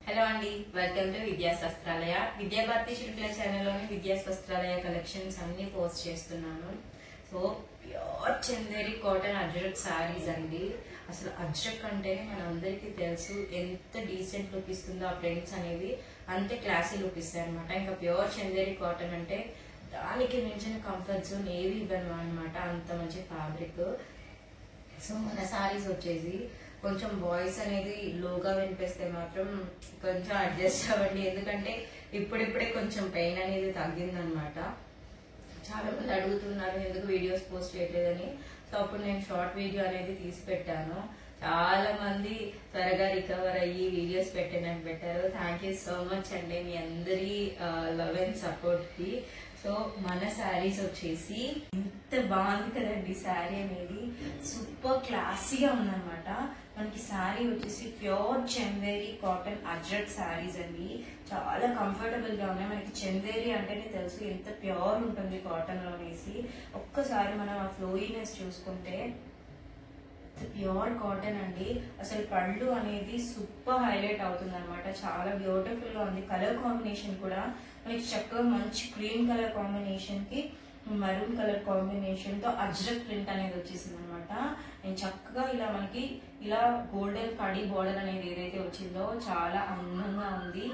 Hello అండి, welcome to Vidya's Vastralaya. Vidyabharati శిల్పుల ఛానల్లోని విద్యాస్ వస్త్రాలయ కలెక్షన్స్ అన్ని పోస్ట్ చేస్తున్నాను. So pure Chanderi cotton Ajrakh sarees అండి. అసలు అజ్రక్ అంటేనే మన అందరికీ తెలుసు ఎంత డీసెంట్ లుక్ ఇస్తుందో ఆ ప్రింట్స్ అనేవి, అంతే క్లాసీ లుక్ ఇస్తాయి అనమాట. ఇంకా ప్యూర్ చందేరి కాటన్ అంటే దానికి మించిన కంఫర్ట్స్ ఏవి ఇవ్వను అనమాట, అంత మంచి ఫ్యాబ్రిక్. సో మన సారీస్ వచ్చేసి కొంచెం వాయిస్ అనేది లోగా వినిపిస్తే మాత్రం కొంచెం అడ్జస్ట్ అవ్వండి, ఎందుకంటే ఇప్పుడిప్పుడే కొంచెం పెయిన్ అనేది తగ్గిందనమాట. చాలా మంది అడుగుతున్నారు ఎందుకు వీడియోస్ పోస్ట్ చేయలేదని. సో అప్పుడు నేను షార్ట్ వీడియో అనేది తీసి పెట్టాను. చాలా మంది త్వరగా రికవర్ అయ్యి వీడియోస్ పెట్టారు. థ్యాంక్ యూ సో మచ్ అండి మీ అందరి లవ్ అండ్ సపోర్ట్ కి. సో మన శారీస్ వచ్చేసి ఎంత బాగుంది కదండి, శారీ అనేది సూపర్ క్లాసీగా ఉందన్నమాట. మనకి శారీ వచ్చేసి ప్యూర్ చందేరి కాటన్ అజ్రక్ శారీస్ అండి, చాలా కంఫర్టబుల్ గా ఉన్నాయి. మనకి చందేరి అంటేనే తెలుసు ఎంత ప్యూర్ ఉంటుంది కాటన్ లోనేసి. ఒక్కసారి మనం ఆ ఫ్లోయినెస్ చూసుకుంటే ప్యూర్ కాటన్ అండి. అసలు పళ్ళు అనేది సూపర్ హైలైట్ అవుతుంది అనమాట, చాలా బ్యూటిఫుల్ గా ఉంది. కలర్ కాంబినేషన్ కూడా మనకి చక్కగా మంచి క్రీమ్ కలర్ కాంబినేషన్ కి మరూన్ కలర్ కాంబినేషన్ తో అజ్రక్ ప్రింట్ అనేది వచ్చేసింది అనమాట. నేను చక్కగా ఇలా మనకి ఇలా గోల్డెన్ కడీ బోర్డర్ అనేది ఏదైతే వచ్చిందో చాలా అందంగా ఉంది.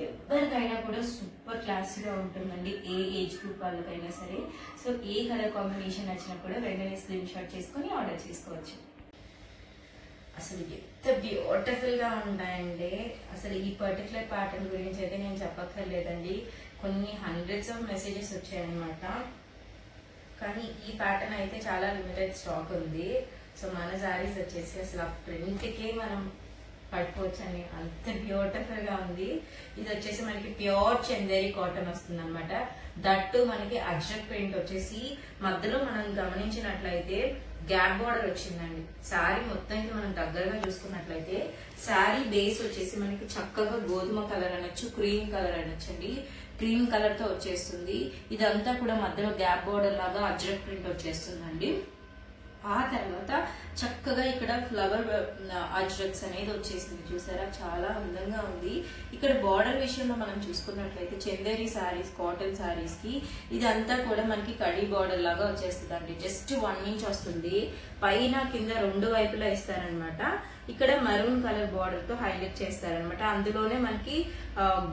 ఎవరికైనా కూడా సూపర్ క్లాసీగా ఉంటుందండి, ఏ ఏజ్ గ్రూప్ వాళ్ళకైనా సరే. సో ఏ కలర్ కాంబినేషన్ నచ్చినా కూడా వెంటనే స్క్రీన్ షాట్ చేసుకుని ఆర్డర్ చేసుకోవచ్చు. అసలు ఎంత బ్యూటిఫుల్ గా ఉంటాయండి. అసలు ఈ పర్టికులర్ ప్యాటర్న్ గురించి అయితే నేను చెప్పక్కర్లేదండి, కొన్ని హండ్రెడ్స్ ఆఫ్ మెసేజెస్ వచ్చాయన్నమాట. కానీ ఈ ప్యాటర్న్ అయితే చాలా లిమిటెడ్ స్టాక్ ఉంది. సో మన శారీస్ వచ్చేసి అసలు ఆ ప్రింట్కి మనం పట్టుకోవచ్చండి, అంత బ్యూటిఫుల్ గా ఉంది. ఇది వచ్చేసి మనకి ప్యూర్ చందేరి కాటన్ వస్తుంది అనమాట. దట్టు మనకి అజ్రక్ ప్రింట్ వచ్చేసి మధ్యలో మనం గమనించినట్లయితే గ్యాప్ బార్డర్ వచ్చిందండి. శారీ మొత్తానికి మనం దగ్గరగా చూసుకున్నట్లయితే శారీ బేస్ వచ్చేసి మనకి చక్కగా గోధుమ కలర్ అనొచ్చు, క్రీమ్ కలర్ అనొచ్చండి, క్రీమ్ కలర్ తో వచ్చేస్తుంది. ఇదంతా కూడా మధ్యలో గ్యాప్ బార్డర్ లాగా అజ్రక్ ప్రింట్ వచ్చేస్తుందండి. ఆ తర్వాత చక్కగా ఇక్కడ ఫ్లవర్ అజ్రక్స్ అనేది వచ్చేసింది, చూసారా చాలా అందంగా ఉంది. ఇక్కడ బార్డర్ విషయంలో మనం చూసుకున్నట్లయితే చందేరి శారీస్, కాటన్ శారీస్ కి ఇదంతా కూడా మనకి కడీ బార్డర్ లాగా వచ్చేస్తుంది అండి. జస్ట్ 1 ఇంచ్ వస్తుంది, పైన కింద రెండు వైపులా ఇస్తారనమాట. ఇక్కడ మరూన్ కలర్ బార్డర్ తో హైలైట్ చేస్తారనమాట. అందులోనే మనకి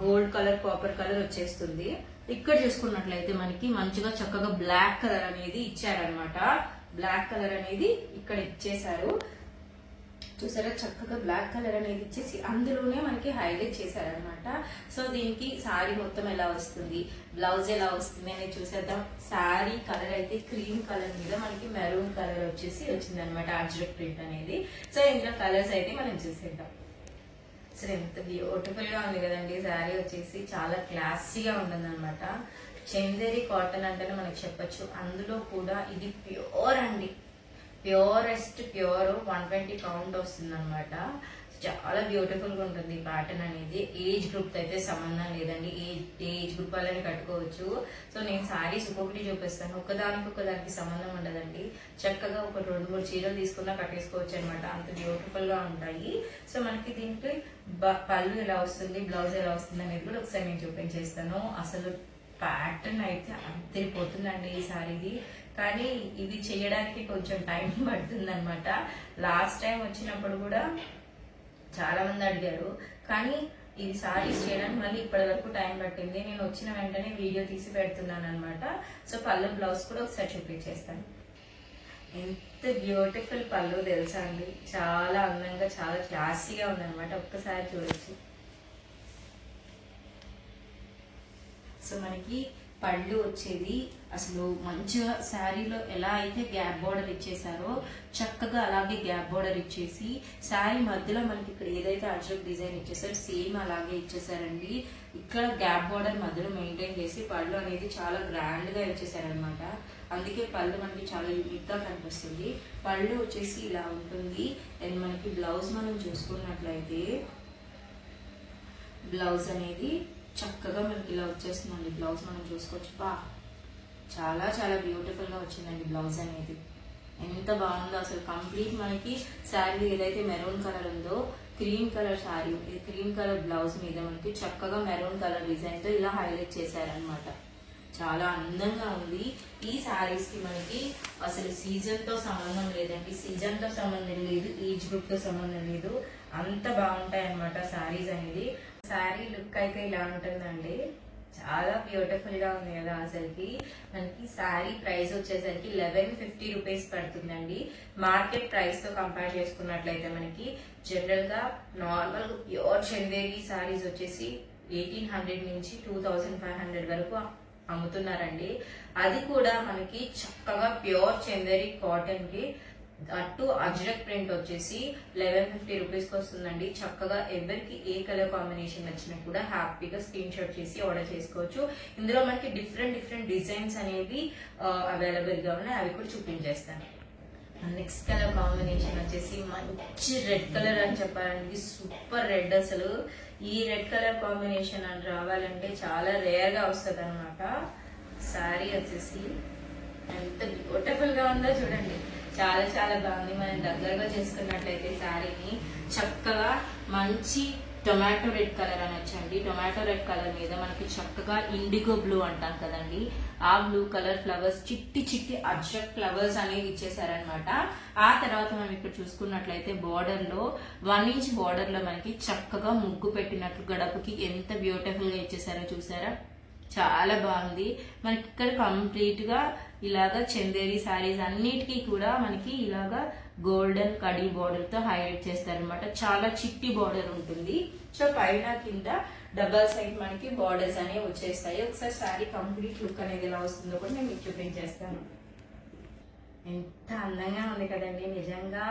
గోల్డ్ కలర్, కాపర్ కలర్ వచ్చేస్తుంది. ఇక్కడ చూసుకున్నట్లయితే మనకి మంచిగా చక్కగా బ్లాక్ కలర్ అనేది ఇచ్చారనమాట. బ్లాక్ కలర్ అనేది ఇక్కడ ఇచ్చేసారు, చూసారా చక్కగా బ్లాక్ కలర్ అనేది ఇచ్చేసి అందులోనే మనకి హైలైట్ చేశారనమాట. సో దీనికి శారీ మొత్తం ఎలా వస్తుంది, బ్లౌజ్ ఎలా వస్తుంది అనేది చూసేద్దాం. శారీ కలర్ అయితే క్రీమ్ కలర్ మీద మనకి మెరూన్ కలర్ వచ్చేసి వచ్చింది అనమాట, అజ్రక్ ప్రింట్ అనేది. సో ఇందులో కలర్స్ అయితే మనం చూసేద్దాం. అసలు ఎంత బ్యూటిఫుల్ గా ఉంది కదండి, శారీ వచ్చేసి చాలా క్లాసీగా ఉంటుంది అనమాట. చందేరి కాటన్ అంటేనే మనకి చెప్పొచ్చు, అందులో కూడా ఇది ప్యూర్ అండి, ప్యూరెస్ట్ ప్యూర్ 120 కౌంట్ వస్తుంది అనమాట. చాలా బ్యూటిఫుల్ గా ఉంటుంది ఈ ప్యాటర్న్ అనేది. ఏజ్ గ్రూప్ తో అయితే సంబంధం లేదండి, ఏజ్ గ్రూప్ వాళ్ళని కట్టుకోవచ్చు. సో నేను శారీస్ ఒక్కొక్కటి చూపిస్తాను, ఒక్కదానికి సంబంధం ఉండదండి. చక్కగా ఒక 2-3 చీరలు తీసుకున్నా కట్టేసుకోవచ్చు అనమాట, అంత బ్యూటిఫుల్ గా ఉంటాయి. సో మనకి దీంట్లో పళ్ళు ఎలా వస్తుంది, బ్లౌజ్ ఎలా వస్తుంది అనేది కూడా ఒకసారి నేను చూపించేస్తాను. అసలు ప్యాటర్న్ అయితే అదిరిపోతుందండి ఈ శారీది, కానీ ఇది చేయడానికి కొంచెం టైం పడుతుంది అనమాట. లాస్ట్ టైం వచ్చినప్పుడు కూడా చాలా మంది అడిగారు, కానీ ఈ శారీస్ చేయడానికి మళ్ళీ ఇప్పటి వరకు టైం పట్టింది. నేను వచ్చిన వెంటనే వీడియో తీసి పెడుతున్నాను అనమాట. సో పళ్ళు బ్లౌజ్ కూడా ఒకసారి చూపించేస్తాను. ఎంత బ్యూటిఫుల్ పళ్ళు తెలుసా అండి, చాలా అందంగా చాలా క్లాసీగా ఉందన్నమాట, ఒక్కసారి చూడొచ్చు. సో మనకి పళ్ళు వచ్చేది అసలు మంచిగా శారీలో ఎలా అయితే గ్యాప్ బార్డర్ ఇచ్చేసారో చక్కగా అలాగే గ్యాప్ బార్డర్ ఇచ్చేసి శారీ మధ్యలో మనకి ఇక్కడ ఏదైతే అజ్రక్ డిజైన్ ఇచ్చేసారో సేమ్ అలాగే ఇచ్చేసారండి. ఇక్కడ గ్యాప్ బార్డర్ మధ్యలో మెయింటైన్ చేసి పళ్ళు అనేది చాలా గ్రాండ్ గా ఇచ్చేసారనమాట. అందుకే పళ్ళు మనకి చాలా యూనిక్ గా కనిపిస్తుంది. పళ్ళు వచ్చేసి ఇలా ఉంటుంది. అండ్ మనకి బ్లౌజ్ మనం చూసుకున్నట్లయితే బ్లౌజ్ అనేది చక్కగా మనకి ఇలా వచ్చేస్తుందండి. బ్లౌజ్ మనం చూసుకోవచ్చు, చాలా చాలా బ్యూటిఫుల్ గా వచ్చిందండి బ్లౌజ్ అనేది. ఎంత బాగుందో అసలు. కంప్లీట్ మనకి శారీ ఏదైతే మెరూన్ కలర్ ఉందో cream colour sari, cream colour blouse మీద మనకి చక్కగా మెరూన్ కలర్ డిజైన్ తో ఇలా హైలైట్ చేశారనమాట. చాలా అందంగా ఉంది. ఈ శారీస్ కి మనకి అసలు సీజన్ తో సంబంధం లేదండి, సీజన్ తో సంబంధం లేదు, ఏజ్ గ్రూప్ తో సంబంధం లేదు, అంత బాగుంటాయి అనమాట శారీస్ అనేది. శారీ లుక్ అయితే ఇలా ఉంటుందండి, చాలా బ్యూటిఫుల్ గా ఉంది కదా. అసలుకి మనకి శారీ ప్రైస్ వచ్చేసరికి 1150 రూపీస్ పడుతుందండి. మార్కెట్ ప్రైస్ తో కంపేర్ చేసుకున్నట్లయితే మనకి జనరల్ గా నార్మల్ ప్యూర్ చందేరి శారీస్ వచ్చేసి 1800 నుంచి 2500 వరకు అమ్ముతున్నారండి. అది కూడా మనకి చక్కగా ప్యూర్ చందేరి కాటన్ కి అటు అజ్రక్ ప్రింట్ వచ్చేసి 1150 రూపీస్ కి వస్తుందండి. చక్కగా ఎవరికి ఏ కలర్ కాంబినేషన్ నచ్చినా కూడా హ్యాపీగా స్క్రీన్ షాట్ చేసి ఆర్డర్ చేసుకోవచ్చు. ఇందులో మనకి డిఫరెంట్ డిజైన్స్ అనేవి అవైలబుల్ గా ఉన్నాయి, అవి కూడా చూపించేస్తాను. నెక్స్ట్ కలర్ కాంబినేషన్ వచ్చేసి మంచి రెడ్ కలర్ అని చెప్పాలండి, సూపర్ రెడ్. అసలు ఈ రెడ్ కలర్ కాంబినేషన్ అని రావాలంటే చాలా రేర్ గా వస్తుంది అనమాట. శారీ వచ్చేసి ఎంత బ్యూటిఫుల్ గా ఉందో చూడండి, చాలా చాలా బాగుంది. మనం దగ్గరగా చేసుకున్నట్లయితే శారీని చక్కగా మంచి టొమాటో రెడ్ కలర్ అనొచ్చండి. టొమాటో రెడ్ కలర్ మీద మనకి చక్కగా ఇండిగో బ్లూ అంటాం కదండి, ఆ బ్లూ కలర్ ఫ్లవర్స్, చిట్టి అజ్రక్ ఫ్లవర్స్ అనేవి ఇచ్చేసారనమాట. ఆ తర్వాత మనం ఇక్కడ చూసుకున్నట్లయితే బార్డర్ లో 1 ఇంచ్ బార్డర్ లో మనకి చక్కగా ముగ్గు పెట్టినట్లు గడపకి ఎంత బ్యూటిఫుల్ గా ఇచ్చేసారో చూసారా, చాలా బాగుంది. మనకి ఇక్కడ కంప్లీట్ గా ఇలాగా చందేరి శారీస్ అన్నిటికీ కూడా మనకి ఇలాగా గోల్డెన్ కడీ బార్డర్ తో హైలైట్ చేస్తారనమాట. చాలా చిట్టి బార్డర్ ఉంటుంది. సో పైన కింద డబల్ సైడ్ మనకి బార్డర్స్ అనేవి వచ్చేస్తాయి. ఒకసారి శారీ కంప్లీట్ లుక్ అనేది ఎలా వస్తుందో కూడా నేను మీకు చూపించేస్తాను. ఎంత అందంగా ఉంది కదండి, నిజంగా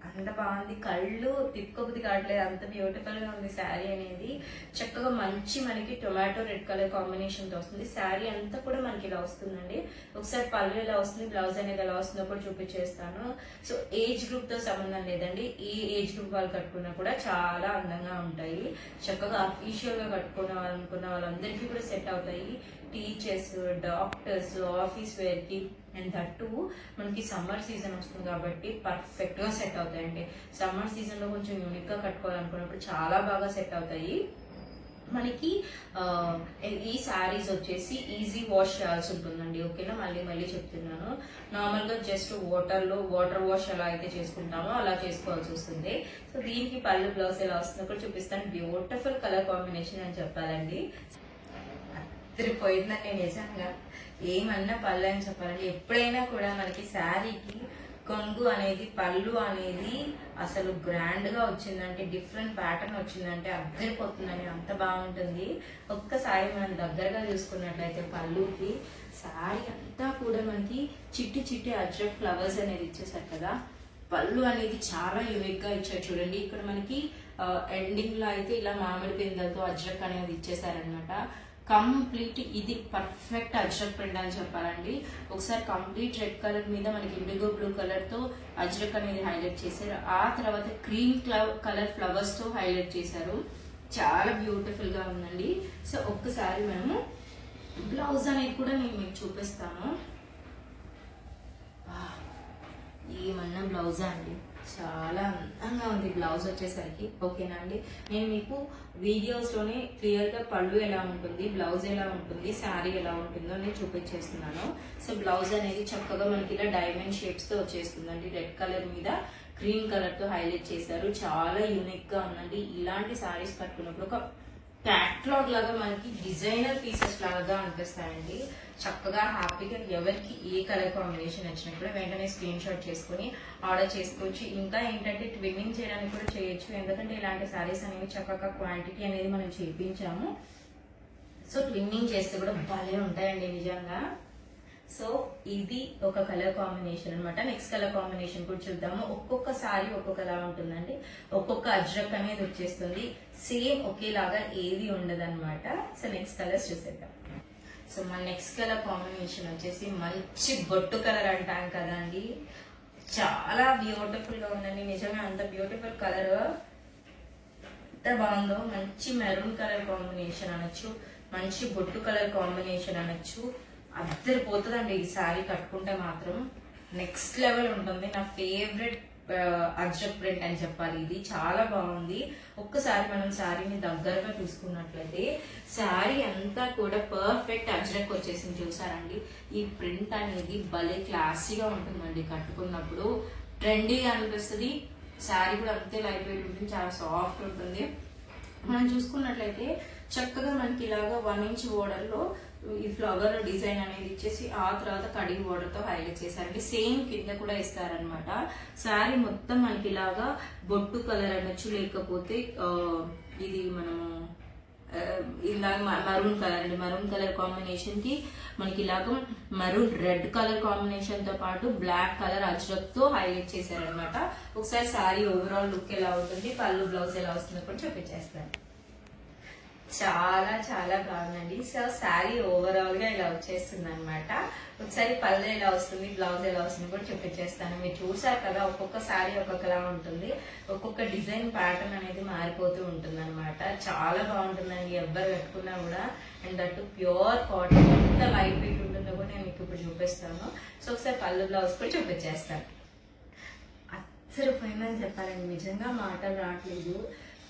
అంత బాగుంది. కళ్ళు తిప్పుకోబుద్ధి కావట్లేదు, అంత బ్యూటిఫుల్ గా ఉంది శారీ అనేది. చక్కగా మంచి మనకి టొమాటో రెడ్ కలర్ కాంబినేషన్ తో వస్తుంది. శారీ అంతా కూడా మనకి ఇలా వస్తుందండి. ఒకసారి పళ్ళు ఎలా వస్తుంది, బ్లౌజ్ అనేది ఎలా వస్తుందో కూడా చూపించేస్తాను. సో ఏజ్ గ్రూప్ తో సంబంధం లేదండి, ఈ ఏజ్ గ్రూప్ వాళ్ళు కట్టుకున్నా కూడా చాలా అందంగా ఉంటాయి. చక్కగా అఫీషియల్ గా కట్టుకున్న వాళ్ళందరికీ కూడా సెట్ అవుతాయి. టీచర్స్, డాక్టర్స్, ఆఫీస్ వేర్ కి, అండ్ దట్టు మనకి సమ్మర్ సీజన్ వస్తుంది కాబట్టి పర్ఫెక్ట్ గా సెట్ అవుతాయండి. సమ్మర్ సీజన్ లో కొంచెం యూనిక్ గా కట్టుకోవాలనుకున్నప్పుడు చాలా బాగా సెట్ అవుతాయి. మనకి ఈ శారీస్ వచ్చేసి ఈజీ వాష్ చేయాల్సి ఉంటుందండి, ఓకేనా. మళ్ళీ చెప్తున్నాను, నార్మల్ గా జస్ట్ వాటర్ వాష్ ఎలా అయితే చేసుకుంటామో అలా చేసుకోవాల్సి వస్తుంది. సో దీనికి పళ్ళు బ్లౌజ్ ఎలా వస్తుందో కూడా చూపిస్తాను. బ్యూటిఫుల్ కలర్ కాంబినేషన్ అని చెప్పాలండి, తిరిగిపోయిందండి నిజంగా. ఏమన్నా పళ్ళు అని చెప్పాలండి. ఎప్పుడైనా కూడా మనకి శారీకి కొంగు అనేది, పళ్ళు అనేది అసలు గ్రాండ్ గా వచ్చిందంటే, డిఫరెంట్ ప్యాటర్న్ వచ్చిందంటే అద్దరిపోతుందని, అంత బాగుంటుంది. ఒక్కసారి మనం దగ్గరగా చూసుకున్నట్లయితే పళ్ళుకి శారీ అంతా కూడా మనకి చిట్టి అజ్రక్ ఫ్లవర్స్ అనేది ఇచ్చేసారు కదా. పళ్ళు అనేది చాలా యూనిక్ గా ఇచ్చారు చూడండి. ఇక్కడ మనకి ఎండింగ్ లో అయితే ఇలా మామిడి పిందెలతో అజ్రక్ అనేది ఇచ్చేసారనమాట. కంప్లీట్ ఇది పర్ఫెక్ట్ అజ్రక్ ప్రింట్ అని చెప్పాలండి. ఒకసారి కంప్లీట్ రెడ్ కలర్ మీద మనకి ఇండిగో బ్లూ కలర్ తో అజ్రక్ అనేది హైలైట్ చేశారు. ఆ తర్వాత క్రీమ్ కలర్ ఫ్లవర్స్ తో హైలైట్ చేశారు. చాలా బ్యూటిఫుల్ గా ఉందండి. సో ఒక్కసారి మనము బ్లౌజ్ అనేది కూడా నేను మీకు చూపిస్తాను. ఏమన్నా బ్లౌజా అండి, చాలా అందంగా ఉంది బ్లౌజ్ వచ్చేసరికి, ఓకేనా అండి. నేను మీకు వీడియోస్ లోనే క్లియర్ గా పళ్ళు ఎలా ఉంటుంది, బ్లౌజ్ ఎలా ఉంటుంది, శారీ ఎలా ఉంటుందో నేను చూపించేస్తున్నాను. సో బ్లౌజ్ అనేది చక్కగా మనకి ఇలా డైమండ్ షేప్స్ తో వచ్చేస్తుందండి. రెడ్ కలర్ మీద గ్రీన్ కలర్ తో హైలైట్ చేశారు. చాలా యూనిక్ గా ఉందండి. ఇలాంటి శారీస్ కట్టుకున్నప్పుడు ఒక క్యాట్లాగ్ లాగా మనకి డిజైనర్ పీసెస్ లాగా అనిపిస్తాయండి. చక్కగా హ్యాపీగా ఎవరికి ఏ కలర్ కాంబినేషన్ వచ్చినా కూడా వెంటనే స్క్రీన్ షాట్ చేసుకుని ఆర్డర్ చేసుకోవచ్చు. ఇంకా ఏంటంటే ట్విన్నింగ్ చేయడానికి కూడా చేయొచ్చు, ఎందుకంటే ఇలాంటి శారీస్ అనేవి చక్కగా క్వాంటిటీ అనేది మనం చేయించాము. సో ట్విన్నింగ్ చేస్తే కూడా భలే ఉంటాయండి నిజంగా. సో ఇది ఒక కలర్ కాంబినేషన్ అనమాట. నెక్స్ట్ కలర్ కాంబినేషన్ కూడా చూద్దాము. ఒక్కొక్క సారీ ఒక్కొక్కలా ఉంటుందండి, ఒక్కొక్క అజ్రక్ అనేది వచ్చేస్తుంది. సేమ్ ఒకేలాగా ఏది ఉండదు అనమాట. సో నెక్స్ట్ కలర్స్ చూసేద్దాం. సో మన నెక్స్ట్ కలర్ కాంబినేషన్ వచ్చేసి మంచి బొట్టు కలర్ అంటాం కదండి, చాలా బ్యూటిఫుల్ గా ఉందండి. నిజంగా అంత బ్యూటిఫుల్ కలర్, ఎంత బాగుందో. మంచి మెరూన్ కలర్ కాంబినేషన్ అనొచ్చు, మంచి బొట్టు కలర్ కాంబినేషన్ అనొచ్చు. అద్దరిపోతుందండి ఈ శారీ కట్టుకుంటే మాత్రం, నెక్స్ట్ లెవెల్ ఉంటుంది. నా ఫేవరెట్ అజ్రక్ ప్రింట్ అని చెప్పాలి. ఇది చాలా బాగుంది. ఒక్కసారి మనం శారీని దగ్గరగా చూసుకున్నట్లయితే శారీ అంతా కూడా పర్ఫెక్ట్ అజ్రక్ వచ్చేసింది. చూసారండి, ఈ ప్రింట్ అనేది భలే క్లాసీగా ఉంటుందండి. కట్టుకున్నప్పుడు ట్రెండీగా అనిపిస్తుంది. శారీ కూడా అంతే లైట్ వెయిట్ ఉంటుంది, చాలా సాఫ్ట్ ఉంటుంది. మనం చూసుకున్నట్లయితే చక్కగా మనకి ఇలాగా 1 ఇంచ్ బోర్డర్లో ఈ ఫ్లవర్ డిజైన్ అనేది ఇచ్చేసి ఆ తర్వాత కడిగి బోర్డర్ తో హైలైట్ చేశారండి. సేమ్ కింద కూడా ఇస్తారనమాట. శారీ మొత్తం మనకి ఇలాగా బొట్టు కలర్ అనొచ్చు, లేకపోతే ఇది మనము ఇలాగ మరూన్ కలర్ అండి. మరూన్ కలర్ కాంబినేషన్ కి మనకి ఇలాగ మరూన్ రెడ్ కలర్ కాంబినేషన్ తో పాటు బ్లాక్ కలర్ అజ్రక్ తో హైలైట్ చేశారనమాట. ఒకసారి శారీ ఓవరాల్ లుక్ ఎలా అవుతుంది, పళ్ళు బ్లౌజ్ ఎలా వస్తుందో కూడా చూపించేస్తాను. చాలా చాలా బాగుందండి. సో శారీ ఓవరాల్ గా ఇలా వచ్చేస్తుంది అనమాట. ఒకసారి పళ్ళు ఎలా వస్తుంది, బ్లౌజ్ ఎలా వస్తుంది కూడా చూపించేస్తాను. మీరు చూసారు కదా, ఒక్కొక్క శారీ ఒక్కొక్కలా ఉంటుంది, ఒక్కొక్క డిజైన్ ప్యాటర్న్ అనేది మారిపోతూ ఉంటుంది అనమాట. చాలా బాగుంటుందండి, ఎవ్వరు కట్టుకున్నా కూడా. అండ్ దట్టు ప్యూర్ కాటన్, ఎంత లైట్ వెయిట్ ఉంటుందో కూడా నేను మీకు ఇప్పుడు చూపిస్తాను. సో ఒకసారి పళ్ళు బ్లౌజ్ కూడా చూపించేస్తాను. అసలు ఫైనల్ చెప్పాలండి, నిజంగా మాటలు రావట్లేదు.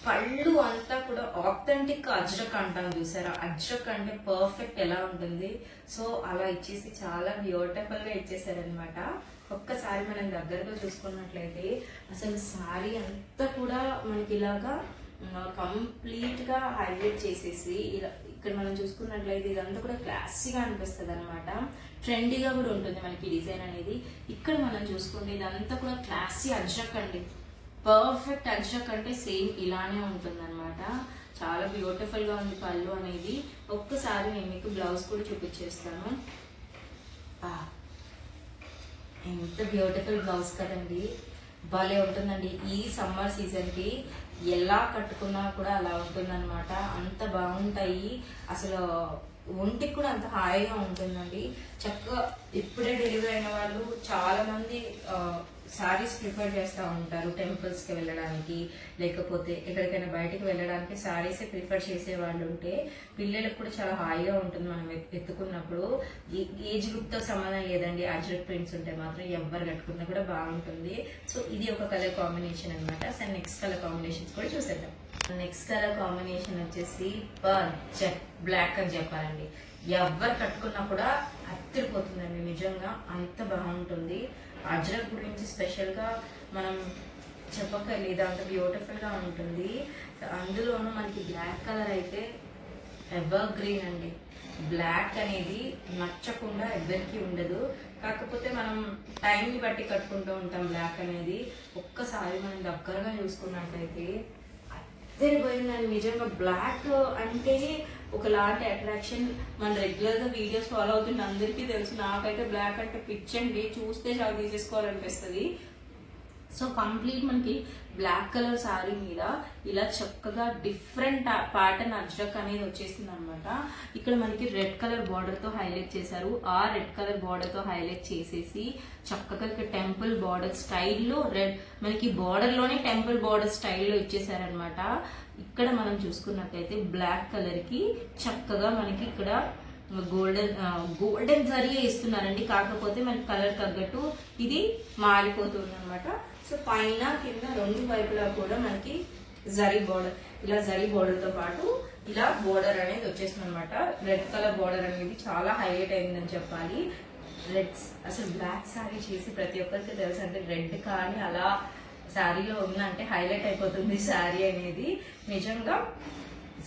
పళ్ళు అంతా కూడా ఆథెంటిక్ అజ్రక్ అంటాం చూసారా, అజ్రక్ అంటే పర్ఫెక్ట్ ఎలా ఉంటుంది. సో అలా ఇచ్చేసి చాలా బ్యూటిఫుల్ గా ఇచ్చేసారనమాట. ఒక్కసారి మనం దగ్గరగా చూసుకున్నట్లయితే అసలు శారీ అంతా కూడా మనకి ఇలాగా కంప్లీట్ గా హైలైట్ చేసేసి ఇలా ఇక్కడ మనం చూసుకున్నట్లయితే ఇదంతా కూడా క్లాసీగా అనిపిస్తుంది అనమాట. ట్రెండీగా కూడా ఉంటుంది మనకి డిజైన్ అనేది. ఇక్కడ మనం చూసుకుంటే ఇదంతా కూడా క్లాసీ అజ్రక్ అండి. పర్ఫెక్ట్ అజ్రక్ అంటే సేమ్ ఇలానే ఉంటుంది అనమాట. చాలా బ్యూటిఫుల్ గా ఉంది పళ్ళు అనేది. ఒక్కసారి నేను మీకు బ్లౌజ్ కూడా చూపించేస్తాను. ఎంత బ్యూటిఫుల్ బ్లౌజ్ కదండి, భలే ఉంటుందండి. ఈ సమ్మర్ సీజన్ కి ఎలా కట్టుకున్నా కూడా అలా ఉంటుంది అనమాట. అంత బాగుంటాయి, అసలు ఒంటికి కూడా అంత హాయిగా ఉంటుందండి. చక్కగా ఇప్పుడే డెలివరీ అయిన వాళ్ళు చాలా మంది శారీస్ ప్రిఫర్ చేస్తూ ఉంటారు. టెంపుల్స్ కి వెళ్ళడానికి, లేకపోతే ఎక్కడికైనా బయటకు వెళ్ళడానికి శారీసే ప్రిఫర్ చేసే వాళ్ళు ఉంటే పిల్లలకు కూడా చాలా హాయిగా ఉంటుంది మనం ఎత్తుకున్నప్పుడు. ఏజ్ గ్రూప్ తో సంబంధం లేదండి, అజ్రక్ ప్రింట్స్ ఉంటే మాత్రం ఎవరు కట్టుకున్నా కూడా బాగుంటుంది. సో ఇది ఒక కలర్ కాంబినేషన్ అనమాట. సో నెక్స్ట్ కలర్ కాంబినేషన్స్ కూడా చూసేద్దాం. నెక్స్ట్ కలర్ కాంబినేషన్ వచ్చేసి జెట్ బ్లాక్ అని చెప్పాలండి. ఎవరు కట్టుకున్నా కూడా అత్తిరిపోతుందండి, నిజంగా అంత బాగుంటుంది. అజ్రక్ గురించి స్పెషల్ గా మనం చెప్పక్కర్లేదు, అంత బ్యూటిఫుల్ గా ఉంటుంది. అందులోనూ మనకి బ్లాక్ కలర్ అయితే ఎవర్ గ్రీన్ అండి. బ్లాక్ అనేది నచ్చకుండా ఎవరికి ఉండదు. కాకపోతే మనం టైంని బట్టి కట్టుకుంటూ ఉంటాం బ్లాక్ అనేది. ఒక్కసారి మనం దగ్గరగా చూసుకున్నట్లయితే అద్దరిపోయిందండి నిజంగా. బ్లాక్ అంటే ఒకలాంటి అట్రాక్షన్. మన రెగ్యులర్ గా వీడియోస్ ఫాలో అవుతున్న అందరికీ తెలుసు, నాకైతే బ్లాక్ అంటే పిచ్చండి, చూస్తే చాలా తీసేసుకోవాలనిపిస్తుంది. సో కంప్లీట్ మనకి బ్లాక్ కలర్ శారీ మీద ఇలా చక్కగా డిఫరెంట్ ప్యాటర్న్ అజ్రక్ అనేది వచ్చేసింది అనమాట. ఇక్కడ మనకి రెడ్ కలర్ బార్డర్ తో హైలైట్ చేశారు. ఆ రెడ్ కలర్ బార్డర్ తో హైలైట్ చేసేసి చక్కగా ఇక్కడ టెంపుల్ బార్డర్ స్టైల్లో రెడ్ మనకి బార్డర్ లోనే టెంపుల్ బార్డర్ స్టైల్లో ఇచ్చేసారనమాట. ఇక్కడ మనం చూసుకున్నట్లయితే బ్లాక్ కలర్ కి చక్కగా మనకి ఇక్కడ గోల్డెన్ జరీ ఇస్తున్నారండి. కాకపోతే మనకి కలర్ తగ్గట్టు ఇది మారిపోతుంది అనమాట. సో పైన కింద రెండు వైపులా కూడా మనకి జరీ బోర్డర్, ఇలా జరీ బోర్డర్ తో పాటు ఇలా బోర్డర్ అనేది వచ్చేస్తుంది అనమాట. రెడ్ కలర్ బోర్డర్ అనేది చాలా హైలైట్ అయిందని చెప్పాలి. రెడ్స్ అసలు బ్లాక్ శారీ చేసి ప్రతి ఒక్కరికి తెలుసు, అంటే రెడ్ కానీ అలా శారీలో ఉందంటే హైలైట్ అయిపోతుంది శారీ అనేది. నిజంగా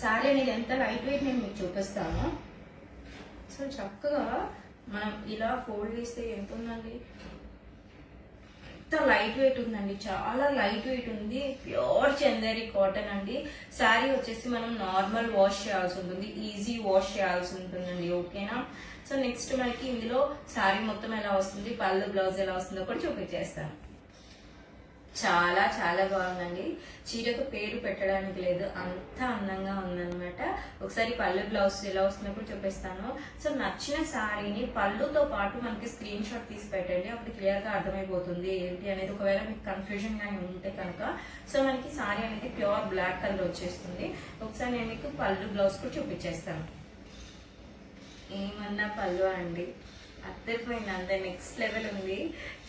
శారీ అనేది ఎంత లైట్ వెయిట్ నేను మీకు చూపిస్తాను. సో చక్కగా మనం ఇలా ఫోల్డ్ చేస్తే ఎంత ఉందండి, ఎంత లైట్ వెయిట్ ఉందండి, చాలా లైట్ వెయిట్ ఉంది. ప్యూర్ చందేరి కాటన్ అండి. శారీ వచ్చేసి మనం నార్మల్ వాష్ చేయాల్సి ఉంటుంది, ఈజీ వాష్ చేయాల్సి ఉంటుందండి. ఓకేనా. సో నెక్స్ట్ మనకి ఇందులో శారీ మొత్తం ఎలా వస్తుంది, పళ్ళు బ్లౌజ్ ఎలా వస్తుందో కూడా చూపించేస్తాను. చాలా చాలా బాగుందండి. చీరకు పేరు పెట్టడానికి లేదు, అంత అందంగా ఉందన్నమాట. ఒకసారి పళ్ళు బ్లౌజ్ ఎలా వస్తుందో కూడా చూపిస్తాను. సో నచ్చిన శారీని పళ్ళుతో పాటు మనకి స్క్రీన్ షాట్ తీసి పెట్టండి, అప్పుడు క్లియర్ గా అర్థమైపోతుంది ఏంటి అనేది. ఒకవేళ మీకు కన్ఫ్యూజన్ గానీ ఉంటే కనుక సో మనకి శారీ అనేది ప్యూర్ బ్లాక్ కలర్ వచ్చేస్తుంది. ఒకసారి నేను మీకు పళ్ళు బ్లౌజ్ కూడా చూపించేస్తాను. ఏమన్నా పళ్ళు అండి, అద్దరిపోయింది, అంతే నెక్స్ట్ లెవెల్ ఉంది.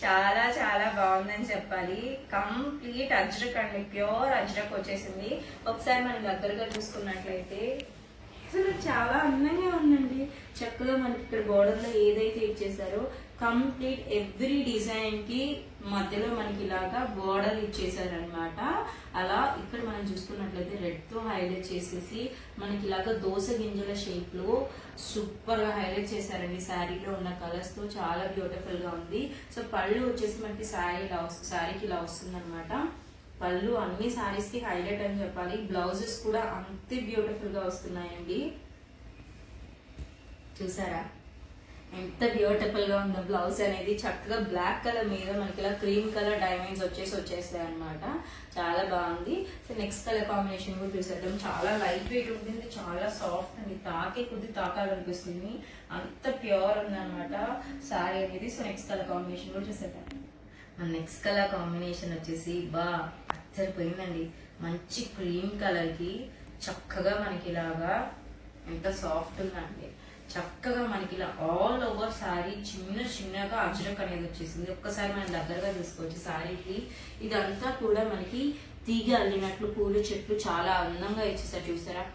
చాలా చాలా బాగుందని చెప్పాలి. కంప్లీట్ అజ్రక్ అండి, ప్యూర్ అజ్రక్ వచ్చేసింది. ఒకసారి మనం దగ్గరగా చూసుకున్నట్లయితే అసలు చాలా అందంగా ఉందండి. చక్కగా మనకి ఇక్కడ బోర్డర్ లో ఏదైతే ఇచ్చేసారో కంప్లీట్ ఎవ్రీ డిజైన్ కి మధ్యలో మనకి ఇలాగా బోర్డర్ ఇచ్చేసారనమాట. అలా ఇక్కడ మనం చూసుకున్నట్లయితే రెడ్ తో హైలైట్ చేసేసి మనకి ఇలాగా దోస గింజల షేప్ లో సూపర్ గా హైలైట్ చేశారండి. శారీలో ఉన్న కలర్స్ తో చాలా బ్యూటిఫుల్ గా ఉంది. సో పళ్ళు వచ్చేసి మనకి శారీకి ఇలా వస్తుంది అనమాట. పళ్ళు అన్ని శారీస్ కి హైలైట్ అని చెప్పాలి. బ్లౌజెస్ కూడా అంతే బ్యూటిఫుల్ గా వస్తున్నాయండి. చూసారా ఎంత బ్యూటిఫుల్ గా ఉందో బ్లౌజ్ అనేది. చక్కగా బ్లాక్ కలర్ మీద మనకి ఇలా క్రీమ్ కలర్ డైమండ్స్ వచ్చేసాయి అనమాట. చాలా బాగుంది. సో నెక్స్ట్ కలర్ కాంబినేషన్ కూడా చూసేద్దాం. చాలా లైట్ వెయిట్ ఉంటుంది, చాలా సాఫ్ట్ అండి. తాకాలనిపిస్తుంది, అంత ప్యూర్ ఉంది అనమాట శారీ అనేది. సో నెక్స్ట్ కలర్ కాంబినేషన్ కూడా చూసేద్దాం. మన నెక్స్ట్ కలర్ కాంబినేషన్ వచ్చేసి అచ్చరిపోయిందండి. మంచి క్రీమ్ కలర్ కి చక్కగా మనకి ఇలాగా ఎంత సాఫ్ట్ ఉందండి. చక్కగా మనకి ఇలా ఆల్ ఓవర్ శారీ చిన్నగా అజ్రక్ అనేది వచ్చేసింది. ఒక్కసారి మనం దగ్గరగా చూసుకోవచ్చు శారీకి. ఇదంతా కూడా మనకి తీగ అల్లినట్లు పూలు చెట్లు చాలా అందంగా ఇచ్చేసారు. చూసారా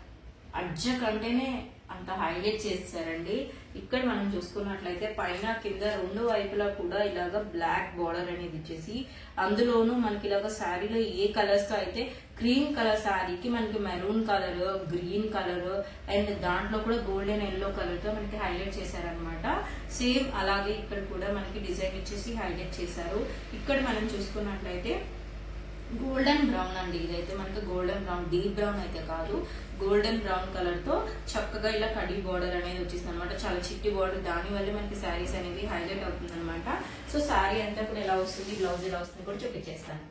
అజ్రక్ అంటేనే అంత హైలైట్ చేస్తారండి. ఇక్కడ మనం చూసుకున్నట్లయితే పైన కింద రెండు వైపులా కూడా ఇలాగ బ్లాక్ బార్డర్ అనేది ఇచ్చేసి అందులోనూ మనకి ఇలాగ శారీలో ఏ కలర్స్ తో అయితే క్రీమ్ కలర్ శారీకి మనకి maroon colour, green colour and దాంట్లో కూడా గోల్డెన్ ఎల్లో కలర్ తో మనకి హైలైట్ చేశారనమాట. సేమ్ అలాగే ఇక్కడ కూడా మనకి డిజైన్ ఇచ్చేసి హైలైట్ చేశారు. ఇక్కడ మనం చూసుకున్నట్లయితే గోల్డెన్ బ్రౌన్ అండి. ఇదైతే మనకి గోల్డెన్ బ్రౌన్, డీప్ బ్రౌన్ అయితే కాదు, గోల్డెన్ బ్రౌన్ కలర్ తో చక్కగా ఇలా కడి బార్డర్ అనేది వచ్చేసింది అనమాట. చాలా చిట్టి బార్డర్, దాని వల్ల మనకి శారీస్ అనేవి హైలైట్ అవుతుంది అనమాట. సో శారీ అంతా కూడా ఎలా వస్తుంది, బ్లౌజ్ ఎలా వస్తుంది కూడా చూపించేస్తాను.